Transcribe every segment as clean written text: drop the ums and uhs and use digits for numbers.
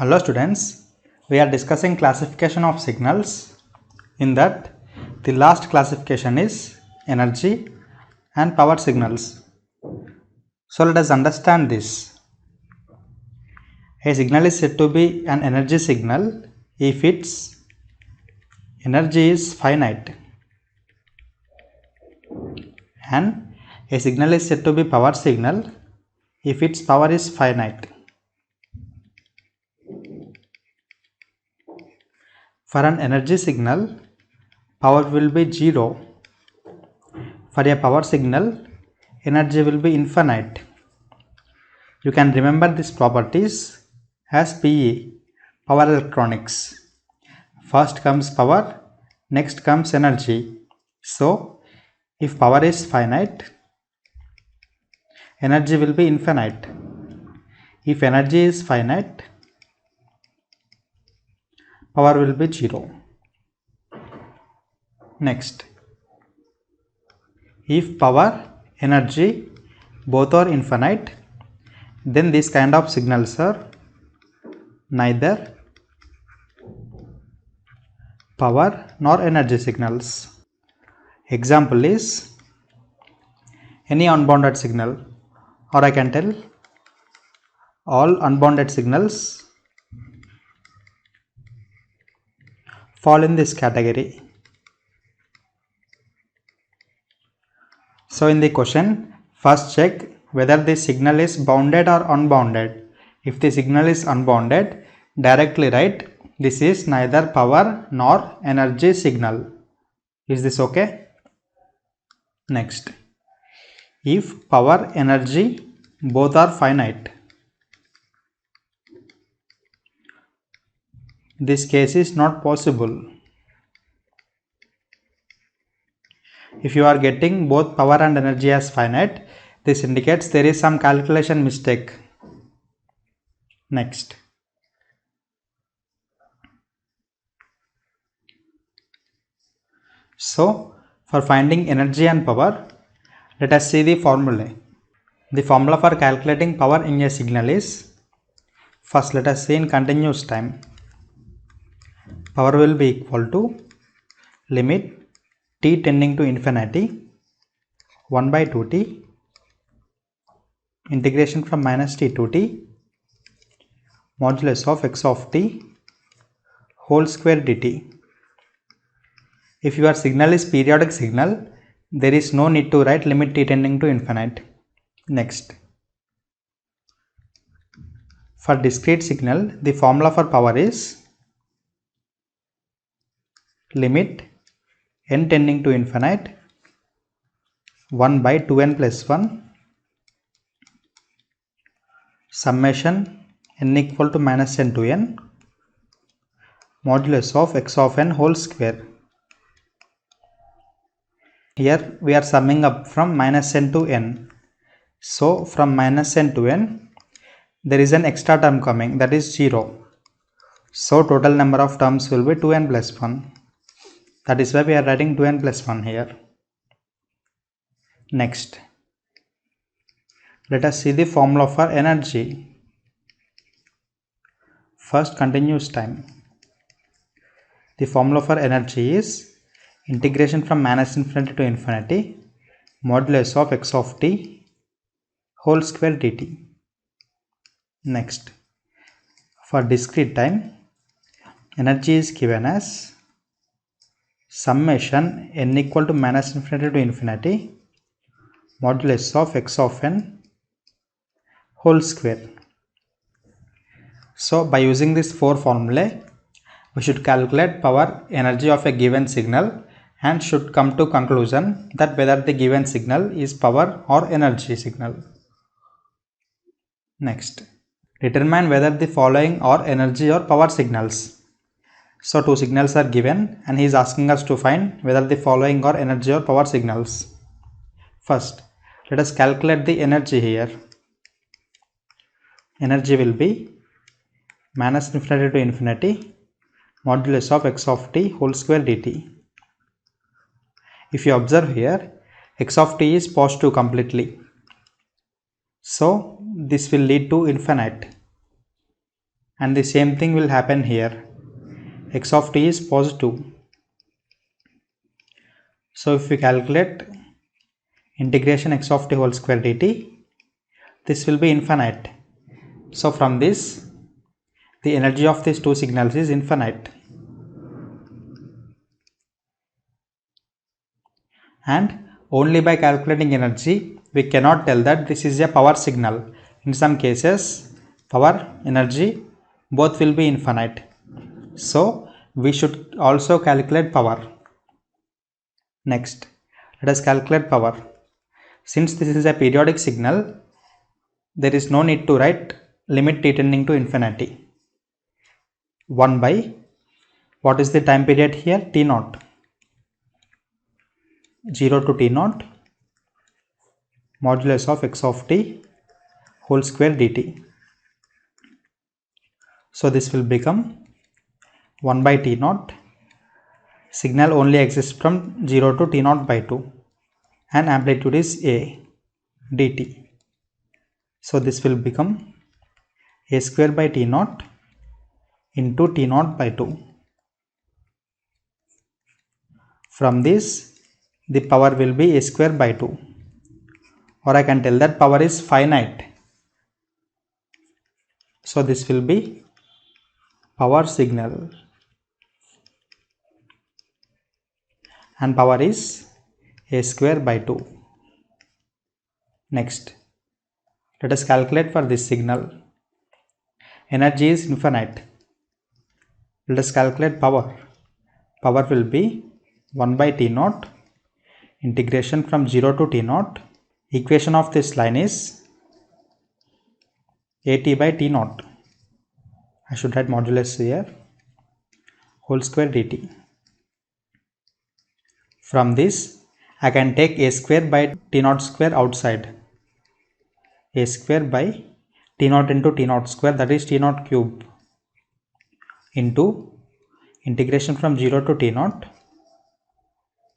Hello students, we are discussing classification of signals. In that, the last classification is energy and power signals. So let us understand this. A signal is said to be an energy signal if its energy is finite, and a signal is said to be power signal if its power is finite. For an energy signal, power will be 0. For a power signal, energy will be infinite. You can remember these properties as PE, power electronics. First comes power, next comes energy. So, if power is finite, energy will be infinite. If energy is finite, power will be 0. Next, if power, energy both are infinite, then these kind of signals are neither power nor energy signals. Example is any unbounded signal, or I can tell all unbounded signals fall in this category. So in the question, first check whether the signal is bounded or unbounded. If the signal is unbounded, directly write this is neither power nor energy signal. Is this okay? Next, if power, energy both are finite, this case is not possible. If you are getting both power and energy as finite, this indicates there is some calculation mistake. Next, so for finding energy and power, let us see the formula. The formula for calculating power in a signal is, first let us see in continuous time. Power will be equal to limit t tending to infinity 1 by 2t integration from minus t to t modulus of x of t whole square dt. If your signal is periodic signal, there is no need to write limit t tending to infinite. Next, for discrete signal, the formula for power is limit n tending to infinite 1 by 2n plus 1 summation n equal to minus n to n modulus of x of n whole square. Here we are summing up from minus n to n. So from minus n to n, there is an extra term coming, that is 0. So total number of terms will be 2n plus 1. That is why we are writing 2n plus 1 here. Next, let us see the formula for energy. First, continuous time. The formula for energy is integration from minus infinity to infinity modulus of x of t whole square dt. Next, for discrete time, energy is given as summation n equal to minus infinity to infinity modulus of x of n whole square. So by using these four formulae, we should calculate power, energy of a given signal and should come to conclusion that whether the given signal is power or energy signal. Next, determine whether the following are energy or power signals. So two signals are given and he is asking us to find whether the following are energy or power signals. First, let us calculate the energy here. Energy will be minus infinity to infinity modulus of x of t whole square dt. If you observe here, x of t is positive completely. So this will lead to infinite. and the same thing will happen here. X of t is positive. So if we calculate integration x of t whole square dt, this will be infinite. So from this, the energy of these two signals is infinite. And only by calculating energy, we cannot tell that this is a power signal. In some cases, power, energy, both will be infinite. So we should also calculate power. Next, let us calculate power. Since this is a periodic signal, there is no need to write limit t tending to infinity. 1 by, what is the time period here? T naught. 0 to t naught modulus of x of t whole square dt. So this will become 1 by t naught. Signal only exists from 0 to t naught by 2 and amplitude is a dt. So this will become a square by t naught into t naught by 2. From this, the power will be a square by 2, or I can tell that power is finite. So this will be power signal, and power is a square by 2. Next, let us calculate for this signal. Energy is infinite. Let us calculate power. Power will be 1 by t naught integration from 0 to t naught. Equation of this line is at by t naught. I should write modulus here, whole square dt. From this, I can take a square by t naught square outside. A square by t naught into t naught square, that is t naught cube, into integration from 0 to t naught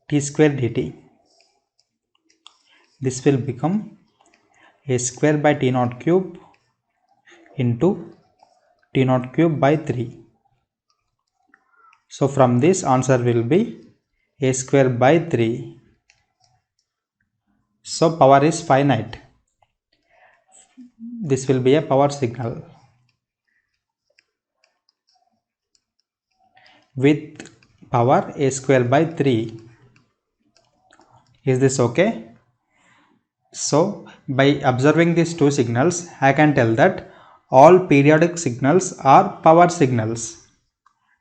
t square dt. This will become a square by t naught cube into t naught cube by 3. So from this, answer will be a square by 3. So power is finite. This will be a power signal with power a square by 3. Is this okay? So by observing these two signals, I can tell that all periodic signals are power signals.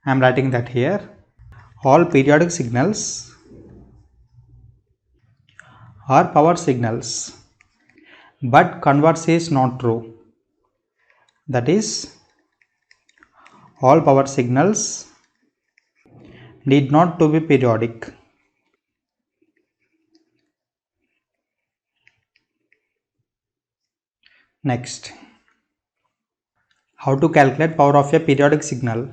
I am writing that here. All periodic signals are power signals, but converse is not true. That is, all power signals need not to be periodic. Next, how to calculate power of a periodic signal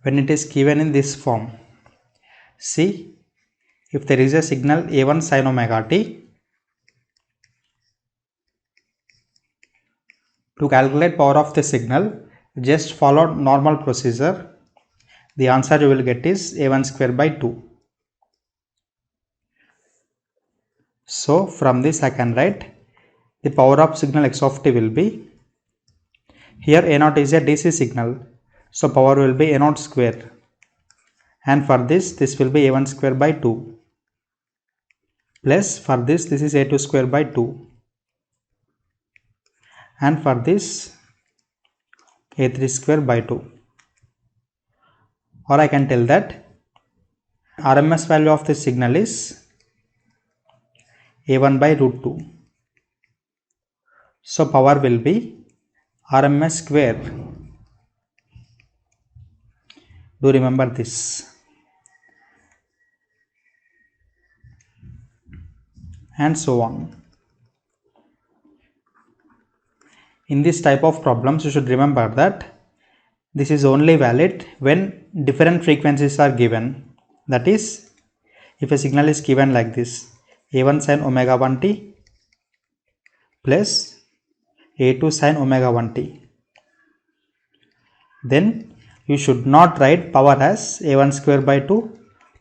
when it is given in this form. See, if there is a signal a1 sin omega t, to calculate power of the signal, just follow normal procedure. The answer you will get is a1 square by 2. So from this, I can write the power of signal x of t will be, here a0 is a DC signal, so power will be a0 square, and for this will be a1 square by 2, plus for this is a2 square by 2, and for this a3 square by 2. Or I can tell that RMS value of this signal is a1 by root 2. So power will be RMS square. Do remember this. And so on. In this type of problems, you should remember that this is only valid when different frequencies are given. That is, if a signal is given like this, a1 sin omega 1t plus a2 sin omega 1t, then you should not write power as a1 square by 2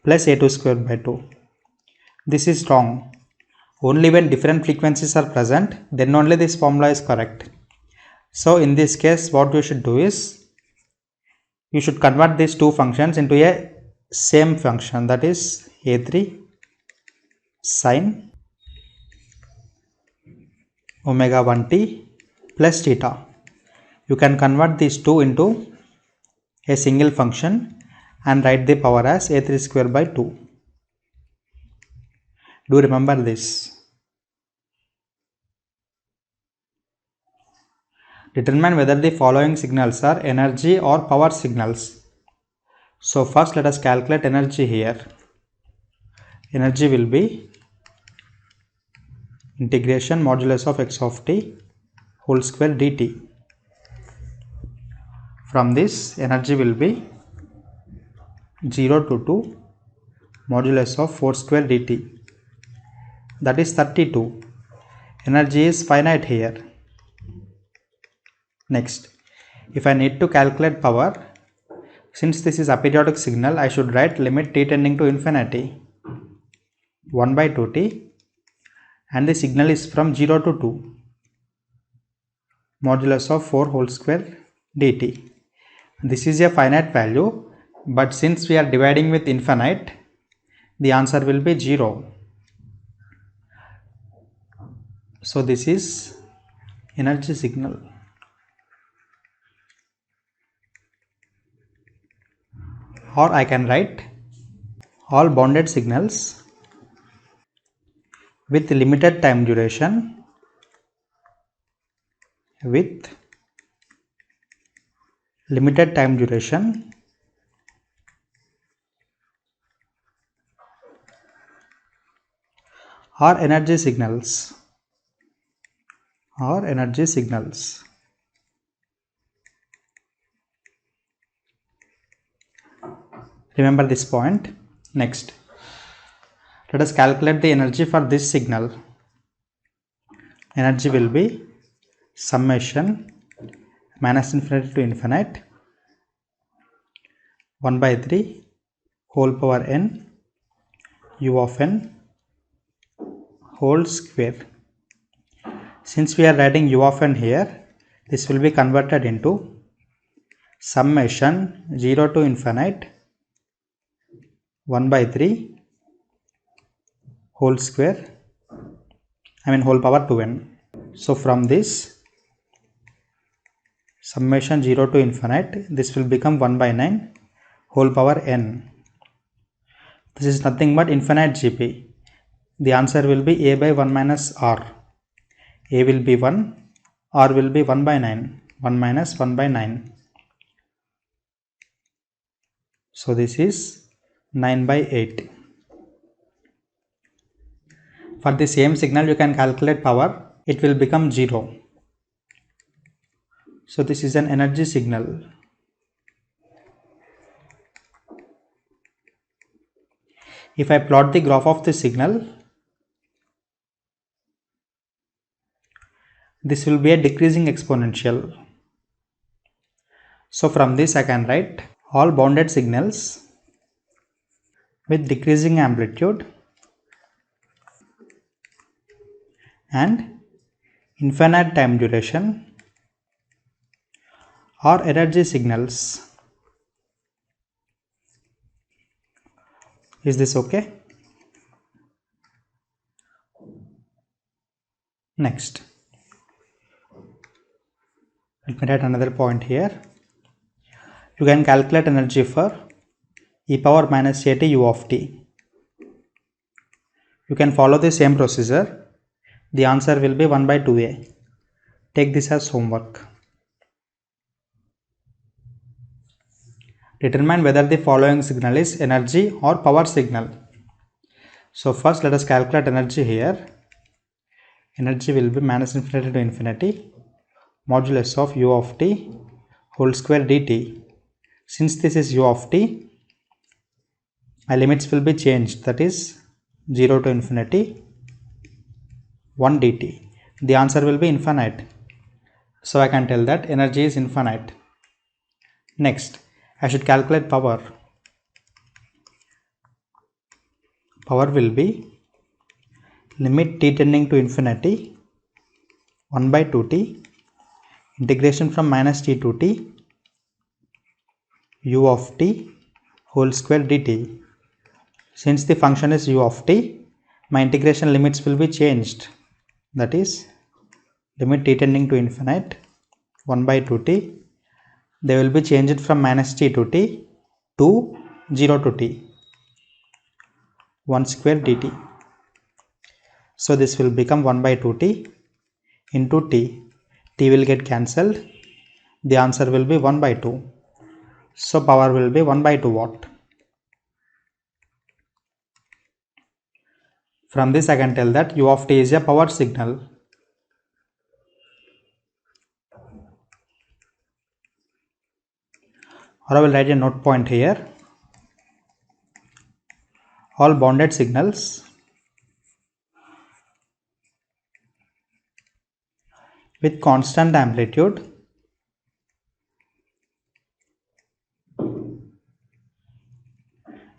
plus a2 square by 2. This is wrong. Only when different frequencies are present, then only this formula is correct. So in this case, what you should do is, you should convert these two functions into a same function, that is a3 sine omega 1t plus theta. You can convert these two into a single function and write the power as a3 square by 2. Do remember this. Determine whether the following signals are energy or power signals. So first let us calculate energy here. Energy will be integration modulus of x of t whole square dt. From this, energy will be 0 to 2 modulus of 4 square dt, that is 32. Energy is finite here. Next, if I need to calculate power, since this is aperiodic signal, I should write limit t tending to infinity 1 by 2t, and the signal is from 0 to 2 modulus of 4 whole square dt. This is a finite value, but since we are dividing with infinite, the answer will be 0. So this is energy signal. Or I can write all bounded signals with limited time duration are energy signals. Remember this point. Next, let us calculate the energy for this signal. Energy will be summation minus infinity to infinite 1 by 3 whole power n u of n whole square. Since we are writing u of n here, this will be converted into summation 0 to infinite 1 by 3 whole square, whole power 2n. So from this summation 0 to infinite, this will become 1 by 9 whole power n. This is nothing but infinite GP. The answer will be a by 1 minus r. A will be 1, r will be 1 by 9, 1 minus 1 by 9. So this is 9 by 8. For the same signal, you can calculate power. It will become 0. So this is an energy signal. If I plot the graph of the signal, this will be a decreasing exponential. So from this I can write all bounded signals with decreasing amplitude and infinite time duration are energy signals. Is this okay? Next, let me write another point here. You can calculate energy for e power minus at u of t. You can follow the same procedure. The answer will be 1 by 2a. Take this as homework. Determine whether the following signal is energy or power signal. So first let us calculate energy here. Energy will be minus infinity to infinity modulus of u of t whole square dt. Since this is u of t, my limits will be changed, that is 0 to infinity 1 dt. The answer will be infinite. So I can tell that energy is infinite. Next, I should calculate power. Power will be limit t tending to infinity 1 by 2t integration from minus t to t u of t whole square dt. Since the function is u of t, my integration limits will be changed. That is limit t tending to infinite 1 by 2t. They will be changed from minus t to t to 0 to t 1 square dt. So this will become 1 by 2t into t. T will get cancelled. The answer will be 1 by 2. So power will be 1 by 2 watt. From this I can tell that u of t is a power signal. Or I will write a note point here. All bounded signals with constant amplitude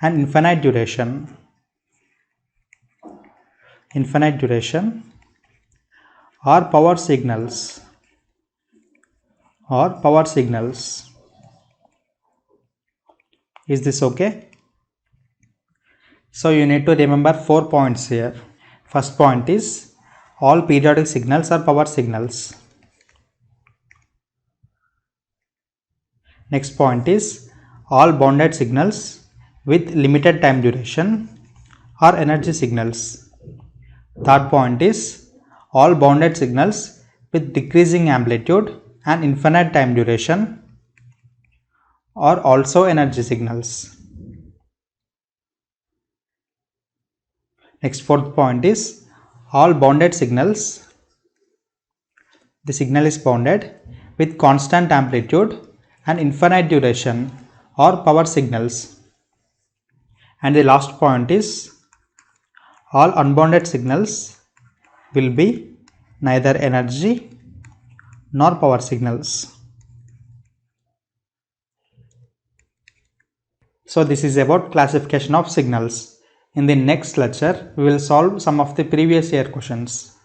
and infinite duration are power signals. Is this okay? So you need to remember 4 points here. First point is all periodic signals are power signals. Next point is all bounded signals with limited time duration are energy signals. Third point is all bounded signals with decreasing amplitude and infinite time duration are also energy signals. Next, fourth point is all bounded signals, the signal is bounded with constant amplitude and infinite duration are power signals. And the last point is all unbounded signals will be neither energy nor power signals. So this is about classification of signals. In the next lecture, we will solve some of the previous year questions.